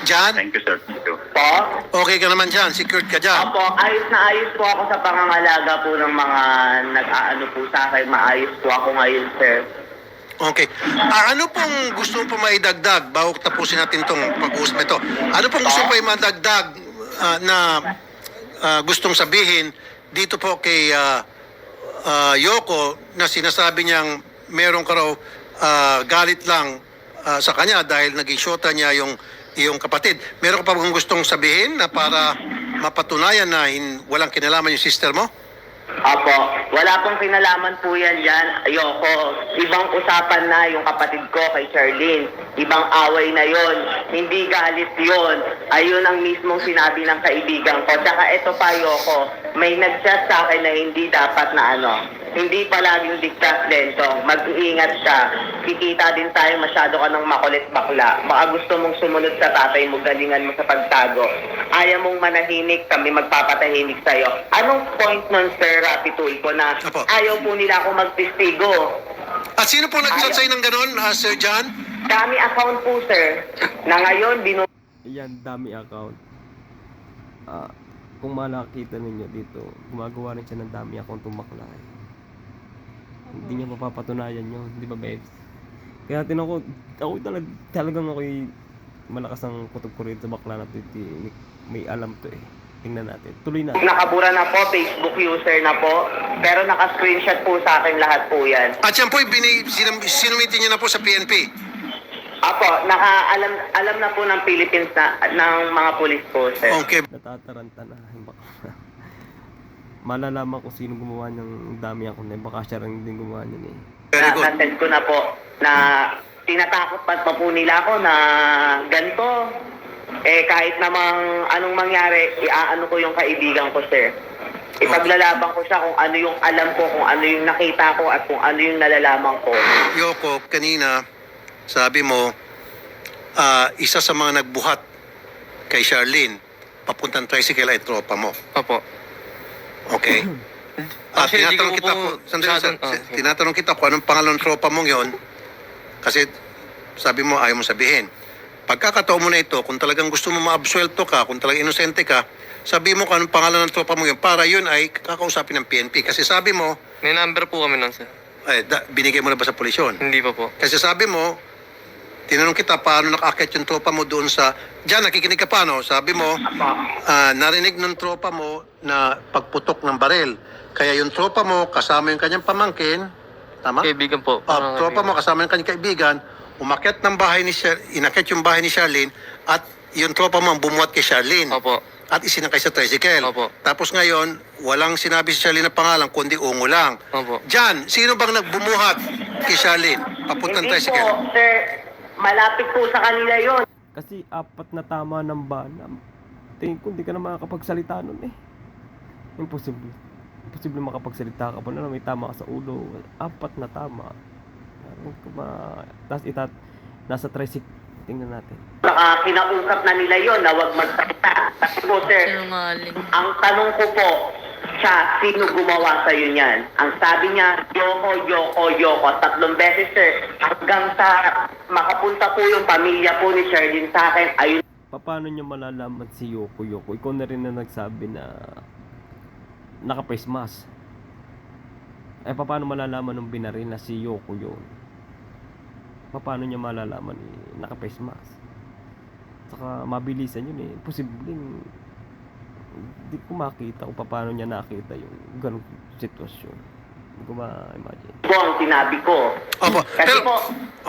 John, Thank you, sir. Thank you. Po? okay ka naman John, secured ka dyan. Opo, ayos na ayos po ako sa pangangalaga po ng mga nag-aano po sa akin. Maayos po ako ngayon, sir. Okay. Ano pong gusto mo pa maidagdag bago tapusin natin itong pag-uusap ito? Ano pong gusto mo pa madagdag na gustong sabihin dito po kay Yoko na sinasabi niyang meron ka raw galit lang sa kanya dahil naging shota niya yung iyong kapatid. Meron ka pa bang gustong sabihin na para mapatunayan na walang kinalaman yung sister mo? Apo, wala pong kinalaman po yan dyan. Ayoko. Ibang usapan na yung kapatid ko kay Charlene. Ibang away na yon. Hindi galit yon. Ayun ang mismong sinabi ng kaibigan ko. Tsaka ito pa, Yoko, may nag-chat sa akin na hindi dapat na hindi palaging diktas lento. Mag-iingat siya. Kikita din tayo masyado ka ng makulit bakla. Baka gusto mong sumunod sa tatay mo, galingan mo sa pagtago. Ayaw mong manahimik, kami magpapatahimik sa'yo. Anong point nun, Sir Rapi Tulfo, na Apo. ayaw po nila ako magtistigo? At sino po nag-chat sa'yo ng ganon, Sir John? Dami account po, sir, na ngayon Yan, dami account. Kung makakita ninyo dito, gumagawa rin siya ng dami account tumakla. Hindi niya mapapatunayan yun, di ba, babes? Kaya ako talagang ako'y malakas ang kutob ko rin sa bakla na ito. May alam to eh. Tingnan natin. Tuloy na. nakabura na po, Facebook user na po, pero naka-screenshot po sa akin lahat po yan. At yan po, sinumitin niyo na po sa PNP. Apo, alam na po ng Philippines ng mga pulis po, sir. Okay. Natataranta na. Baka malalaman kung sino gumawa ng dami ako na baka siya rin din gumawa niyan eh. Very good. Na-send ko na po na tinatakot pa po nila ako na ganito. Kahit namang anong mangyari, iaano ko yung kaibigan ko, sir. Ipaglalaban ko siya kung ano yung alam ko, kung ano yung nakita ko, at kung ano yung nalalaman ko. Yoko, kanina, sabi mo, isa sa mga nagbuhat kay Charlene, papuntang tricycle ay tropa mo. Opo. Okay? Actually, hindi Tinatanong ko kita po tinatanong kita kung anong pangalan ng tropa mong yon, kasi sabi mo ayaw mo sabihin. Pagkakataon mo na ito, kung talagang gusto mo maabsuelto ka, kung talagang inosente ka, sabi mo kung anong pangalan ng tropa mo yun para yun ay kakausapin ng PNP. Kasi sabi mo, May number po kami nun, sir. binigay mo na ba sa pulis yun? Hindi pa po. Kasi sabi mo, tinanong kita paano nakakit yung tropa mo doon sa... Diyan, nakikinig ka pa, no? Sabi mo, narinig ng tropa mo na pagputok ng baril. Kaya yung tropa mo, kasama yung kanyang pamangkin, tama? Kaibigan po. Tropa mo, kasama yung kanyang kaibigan, umakyat ng bahay ni inakyat yung bahay ni Charlene, at yung tropa mo ang bumuhat kay Charlene. Opo. At isinakay sa tricycle. Opo. Tapos ngayon, walang sinabi si Charlene na pangalan, kundi ungo lang. Opo. Diyan, sino bang nagbumuhat kay Charlene? Papuntang Hindi tricycle. po, sir. Malapit po sa kanila yon. Kasi 4 na tama ng bala. Tingin ko hindi ka na makakapagsalita nun eh. Imposible. Posible makapagsalita ka pa na may tama ka sa ulo. 4 na tama. Tapos nasa tricycle. Tingnan natin. Kinausap na nila yon na wag magsalita. Kasi po, sir, Sinungaling. ang tanong ko po, sino gumawa sa'yo niyan? Ang sabi niya, Yoko. 3 beses, sir. Hanggang sa makapunta po yung pamilya po ni Sherlyn sa akin, ayun. Paano nyo malalaman si Yoko? Ikaw na rin na nagsabi na naka-face mask. Paano malalaman nung binaril na si Yoko yun? Paano nyo malalaman naka-face mask? Saka mabilisan yun Posibleng hindi ko makita kung paano niya nakita yung ganung sitwasyon. Hindi ko ma-imagine. Po ang sinabi ko. Opo. Kasi po,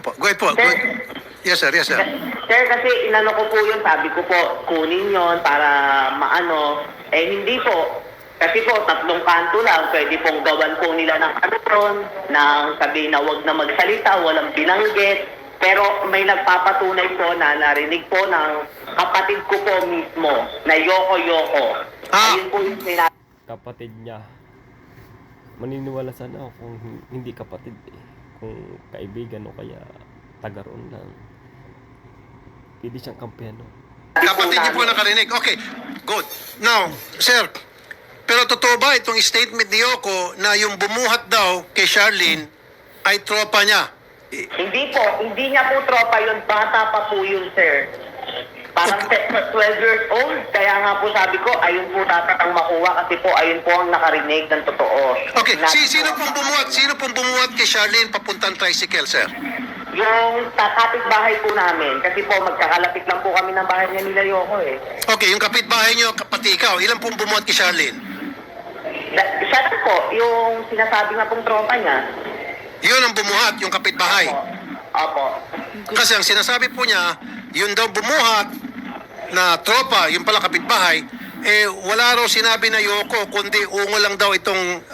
Go ahead po. Go ahead. Yes, sir. Yes, sir. sir, kasi inano ko po yun, sabi ko po, kunin yon para maano. Hindi po. Kasi po, 3 kanto lang, pwede pong gawan po nila ng ron, nang sabihin na wag na magsalita, walang binanggit. Pero may nagpapatunay po na narinig po ng kapatid ko po mismo, na Yoko. Ayun po yung sinabi. Kapatid niya. Maniniwala sana ako kung hindi kapatid Kung kaibigan o kaya taga-roon lang. Pwede siyang kampiyan Kapatid niyo po nakarinig. Okay, good. Now, sir, pero totoo ba itong statement ni Yoko na yung bumuhat daw kay Sherlyn ay tropa niya? Hindi po, hindi niya po tropa yun, bata pa po yun, sir. Parang 12 years old, kaya nga po sabi ko, ayun po dapat ang makuha kasi po ayun po ang nakarinig ng totoo. Okay, sino pong bumuhat kay Sherlyn papuntang tricycle, sir? Yung kapitbahay po namin, kasi po magkakalapit lang po kami ng bahay niya nila Yoko Okay, yung kapitbahay niyo, pati ikaw, ilan pong bumuhat kay Sherlyn? Siya na po, yung sinasabi nga pong tropa niya. Yun ang bumuhat, yung kapitbahay. Opo. Kasi ang sinasabi po niya, yun daw bumuhat na tropa, yung pala kapitbahay, wala raw sinabi na Yoko, kundi ungo lang daw itong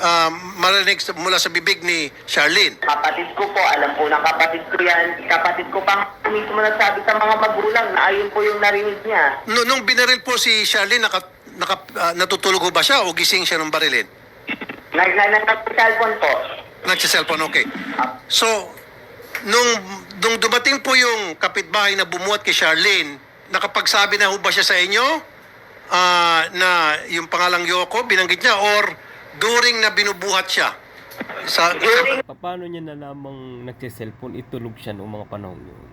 marinig mula sa bibig ni Sherlyn. Kapatid ko po, alam po ng kapatid ko yan. Kapatid ko pang mismo nagsabi sa mga magulang na ayun po yung narinig niya. Nung binaril po si Sherlyn, natutulog ba siya o gising siya nung barilin? Nag-cellphone po. Nagsa-cellphone, okay. So, nung dumating po yung kapitbahay na bumuhat kay Sherlyn, nakapagsabi na ho ba siya sa inyo na yung pangalang Yoko, binanggit niya, or during na binubuhat siya? Paano niya nalamang nagsiselfone, itulog siya noong mga panahon yun?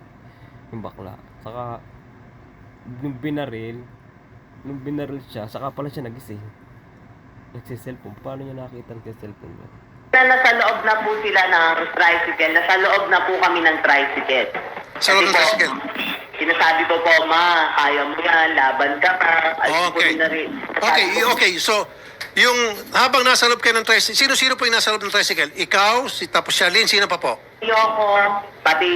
Yung bakla. Saka, nung binaril siya, saka pala siya nagising. Nagsiselfone. Paano niya nakita nagsiselfone yun? Nasa loob na po sila ng tricycle. Nasa loob na po kami ng tricycle. Sa loob ng tricycle? Sinasabi ko po, ma, kaya mo yan, laban ka pa. Okay. So, yung habang nasa loob kayo ng tricycle, sino po yung nasa loob ng tricycle? Ikaw, tapos Sherlyn, sino pa po? Yoko, pati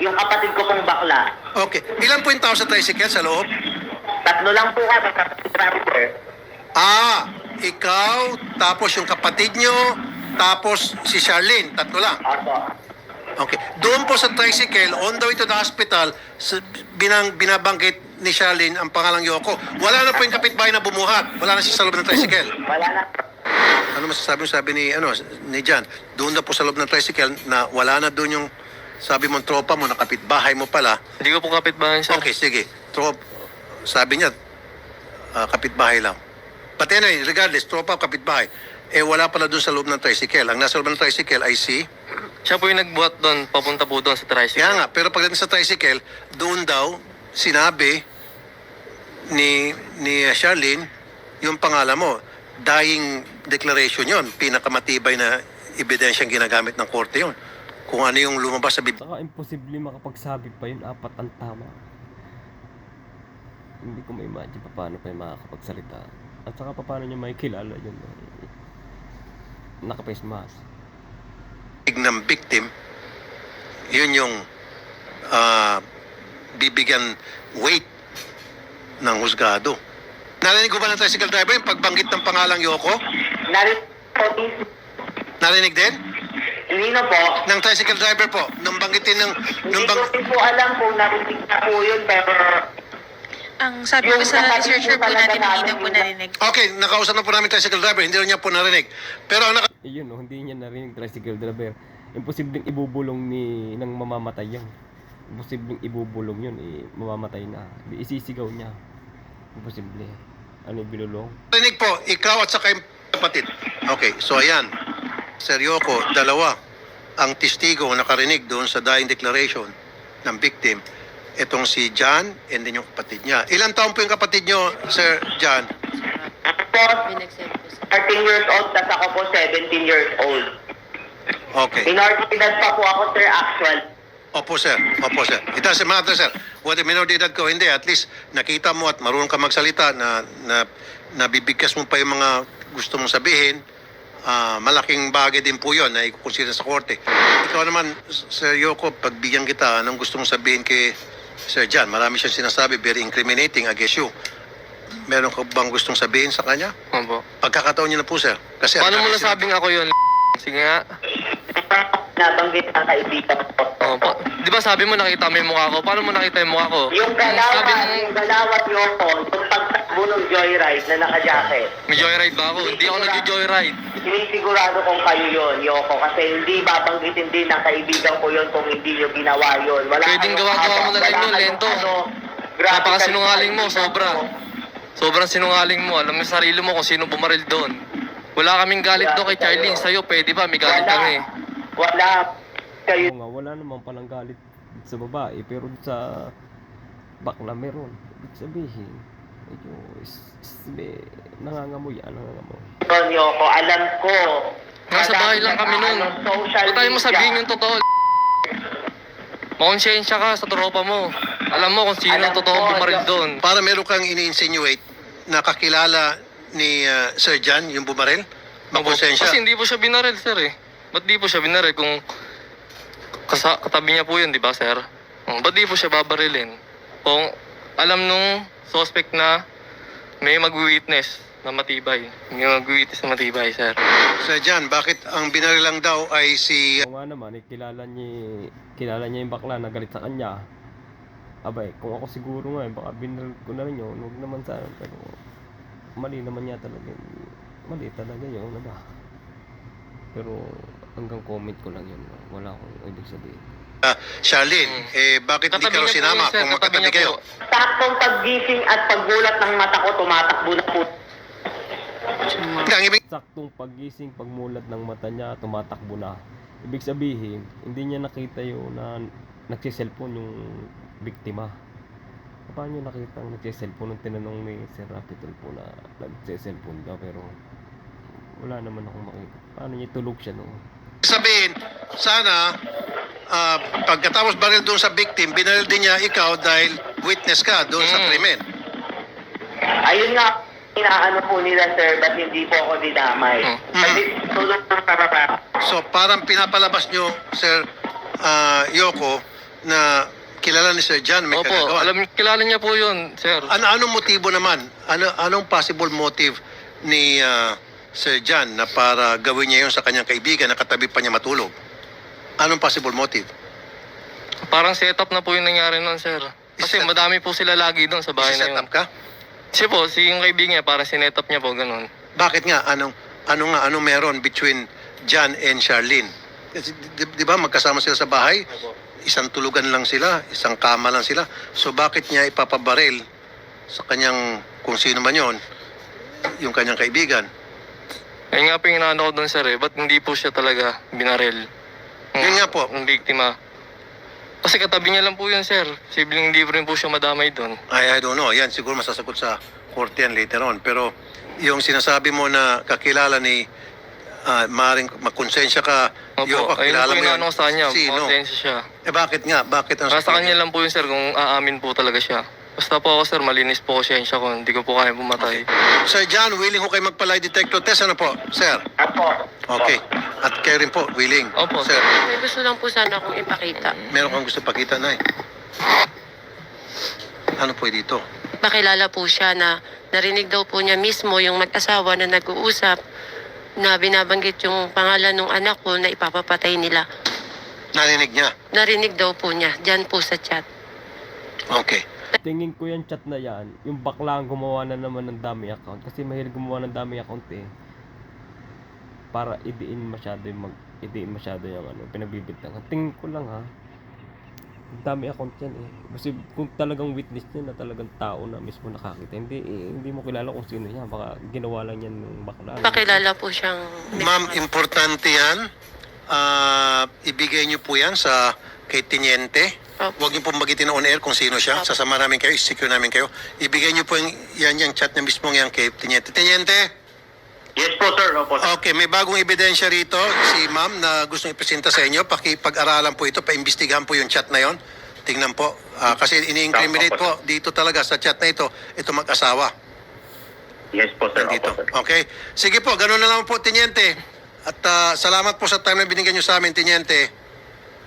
yung kapatid ko pong bakla. Okay. Ilan po yung tao sa tricycle sa loob? 3 lang po kami, driver. Ikaw, tapos yung kapatid nyo, tapos si Sherlyn, 3 lang. Opo. Okay. Doon po sa tricycle, on the way to the hospital, binabanggit ni Sherlyn ang pangalang Yoko. Wala na po yung kapitbahay na bumuhat. Wala na siya sa loob ng tricycle. Wala na. Ano masasabi mo? Sabi ni Jan, doon na po sa loob ng tricycle na wala na doon yung sabi mong tropa mo na kapitbahay mo pala. Hindi ko po kapitbahay siya. Okay, sige. Sabi niya, kapitbahay lang. But anyway, regardless, tropa o kapitbahay, wala pala doon sa loob ng tricycle. Ang nasa loob ng tricycle ay si... Siya po yung nagbuhat doon, papunta po doon sa tricycle. Kaya nga, pero pagdating sa tricycle, doon daw sinabi ni Sherlyn yung pangalan mo. Dying declaration yon, pinakamatibay na ebidensyang ginagamit ng korte yon. Kung ano yung lumabas sa bibig. Saka imposible makapagsabi pa yun, 4 ang tama. Hindi ko ma-imagine paano pa yung makakapagsalita. At saka paano niya makikilala yun naka-face mask. Ng victim, yun yung bibigyan weight ng husgado. Narinig ko ba ng tricycle driver yung pagbanggit ng pangalang Yoko? Narinig din? Hindi na po. Ng tricycle driver po, nung banggitin ng... Hindi ko po alam kung narinig na po yun, pero Ang sabi po sa researcher po natin, hindi daw po narinig. Okay, nakausap na po namin tricycle driver, hindi rin niya po narinig. Pero ang Yun, no, hindi niya narinig tricycle driver. Imposibleng ibubulong ng mamamatay yan. Imposibleng ibubulong yun, mamamatay na. Isisigaw niya. Imposible. Ano yung binulong? narinig po, ikaw at saka yung kapatid. Okay, so ayan. Sir Yoko, dalawa ang testigo nakarinig doon sa dying declaration ng victim. Itong si John and then yung kapatid niya. Ilang taon po yung kapatid niyo, Sir John? Po, 13 years old, tas ako po 17 years old. Okay. Minor de edad pa po ako, sir, actual. Opo, sir. Opo, sir. It doesn't matter, sir. Whether minor de edad ko, hindi. At least, nakita mo at marunong ka magsalita na nabibigkas mo pa yung mga gusto mong sabihin. Malaking bagay din po yun na ikukonsider sa korte. Ikaw naman, Sir Yoko, pagbigyan kita, anong gusto mong sabihin kay Sir John? Marami siyang sinasabi, very incriminating against you. Meron ka bang gustong sabihin sa kanya? Opo. Pagkakataon niyo na po, sir. Kasi Paano mo nasabing ako yun? Sige nga. Nabanggit ang kaibigan ko. Opo. Di ba sabi mo nakita mo yung mukha ko? Paano mo nakita yung mukha ko? Yung galawat Yoko, yung pagtakbo ng joyride na naka-jacket. May joyride ba ako? Hindi ako nag-joyride. Sinisigurado kung kayo yun, Yoko, kasi hindi babanggitin din ng kaibigan ko yun kung hindi nyo ginawa yun. Pwedeng gawa-gawa mo na rin yun, Lento. Napakasinungaling mo, sobra. Sobrang sinungaling mo. Alam mo sa sarili mo kung sino bumaril doon. Wala kaming galit doon kay Charlene. Sa'yo, pwede ba? May galit kami. Wala. Oo nga, wala naman palang galit sa babae. Pero sa bakla meron. Ibig sabihin, medyo nangangamoy. Yun, Yoko, alam ko. Nasa bahay lang kami nun. Ba't tayo mo sabihin yung totoo? Makonsensya ka sa tropa mo. Alam mo kung sino ang totoong bumaril doon. para meron kang ini-insinuate na kakilala ni Sir John, yung bumaril? Magkonsensya? Kasi hindi po siya binaril, sir eh. Ba't di po siya binaril kung katabi niya po yun, di ba, sir? Ba't di po siya babarilin? Kung alam nung suspect na may mag-witness na matibay. May mag-witness na matibay, sir. Sir John, bakit ang binaril lang daw ay si... Oo nga naman, kilala niya yung bakla na galit sa kanya. Abay, kung ako siguro nga, baka binaril ko na rin yun. Huwag naman sana, pero mali naman niya talaga. Mali talaga yun, ano ba? Pero hanggang comment ko lang yun. Wala akong ibig sabihin. Charlene, bakit hindi ka raw sinama kung magkatabi kayo? Saktong paggising at paggulat ng mata ko, tumatakbo na po. Ang ibig Saktong paggising, pagmulat ng mata niya, tumatakbo na. Ibig sabihin, hindi niya nakita yung na nagsiselfone yung biktima. Paano niya nakita ang nagsiselfone nung tinanong ni Sir Rapitol po na nagsiselfone daw, pero wala naman akong makita. Paano niya tulog siya noon? sabihin, sana pagkatapos baril doon sa victim, binaril din niya ikaw dahil witness ka doon sa krimen. Ayun nga, inaano po nila, sir, ba't hindi po ako dinamay. Kasi tulog ng karapa. So parang pinapalabas nyo, Sir Yoko, na kilala ni Sir John may Opo, kagagawa. kilala niya po yun, sir. Anong motibo naman? Anong possible motive ni Sir John na para gawin niya yun sa kanyang kaibigan na katabi pa niya matulog? Anong possible motive? Parang setup na po yung nangyari nun, sir. Kasi madami po sila lagi doon sa bahay na Set yun. up ka? Siya po, si yung kaibigan niya, parang sinet up niya po, ganun. Bakit nga? Anong meron between John and Charlene? Kasi, di ba magkasama sila sa bahay? Isang tulugan lang sila, isang kama lang sila. So bakit niya ipapabaril sa kanyang, kung sino man yon, yung kanyang kaibigan? Ayun nga po yung inaano ko doon, sir, eh. Ba't hindi po siya talaga binaril? Yun nga po. Ang biktima. Kasi katabi niya lang po yun, sir. Sibling hindi rin po siya madamay doon. I don't know. Yan siguro masasagot sa korte yan later on. Pero yung sinasabi mo na kakilala ni maaaring makonsensya ka, Opo, ayun kakilala po mo yung inaano ko sa kanya. Sino? Makonsensya siya. Bakit nga? Bakit ang Nasa kanya lang po yun, sir, kung aamin po talaga siya. Basta po ako, sir, malinis po konsensya ko. Hindi ko po kaya pumatay. Sir John, willing ko kayo magpa-lie detector test? Ano po, sir? Apo. Okay. At kayo rin po, willing? Opo. Sir, May gusto lang po sana akong ipakita. meron kang gusto pakita, Nay? Ano po dito? Pakilala po siya na narinig daw po niya mismo yung mag-asawa na nag-uusap na binabanggit yung pangalan ng anak ko na ipapapatay nila. Narinig niya? Narinig daw po niya, dyan po sa chat. Okay. Tingin ko yung chat na yan, yung bakla ang gumawa na naman ng dummy account. Kasi mahilig gumawa ng dummy account eh. Para idiin masyado yung pinagbibintangan. Tingin ko lang ha. Dami account yan eh. Kasi kung talagang witness niya na talagang tao na mismo nakakita, hindi mo kilala kung sino yan. Baka ginawa lang yan ng bakla. Pakilala po siyang... Ma'am, importante yan. Ibigay niyo po yan kay Teniente. Opo. Huwag niyo po magitin on air kung sino siya. Sasama namin kayo, secure namin kayo. Ibigay niyo po yung chat na mismo yan kay Teniente. Teniente! Yes po, sir. Opo, sir. Okay, may bagong ebidensya rito si ma'am na gusto ipresenta sa inyo. Pakipag-aralan po ito, paimbestigahan po yung chat na yon. Tingnan po. Kasi ini-incriminate po dito talaga sa chat na ito mag-asawa. Yes po, sir. Dito. Opo, sir. Okay. Sige po, ganun na lang po, Teniente. At salamat po sa time na binigyan nyo sa amin, Teniente.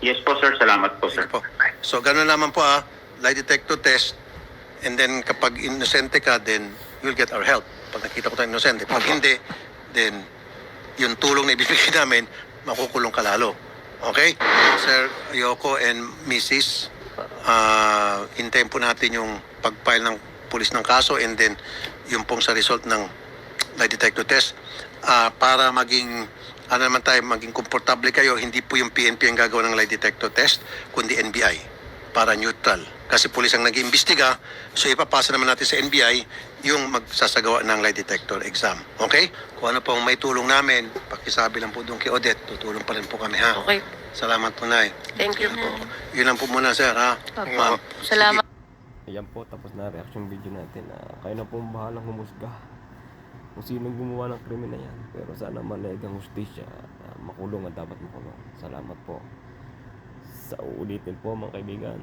Yes po, sir. Salamat po, sir. Sige po. So, ganun naman po lie detector test. And then, kapag inosente ka, then you'll get our help. Pag nakita ko tayong inosente. Pag hindi, then yung tulong na ibibigay namin, makukulong ka lalo. Okay? Sir Yoko and Mrs., hintayin po natin yung pag-file ng pulis ng kaso and then yung pong sa result ng lie detector test para maging maging komportable kayo, hindi po yung PNP ang gagawa ng lie detector test, kundi NBI para neutral. Kasi pulis ang nag-iimbestiga, so ipapasa naman natin sa NBI yung magsasagawa ng lie detector exam. Okay? Kung ano pong may tulong namin, pakisabi lang po doon kay Odette, tutulong pa rin po kami ha. Okay. Salamat po, Nay. Thank you po. Yun lang po muna, sir, ha? Ma'am. Salamat. Ayan po, tapos na reaction video natin. Kayo na pong bahalang humusga kung sinong gumawa ng krimen na yan. Pero sana malayag ang hustisya. Makulong at dapat makulong. Salamat po. Sa uulitin po mga kaibigan.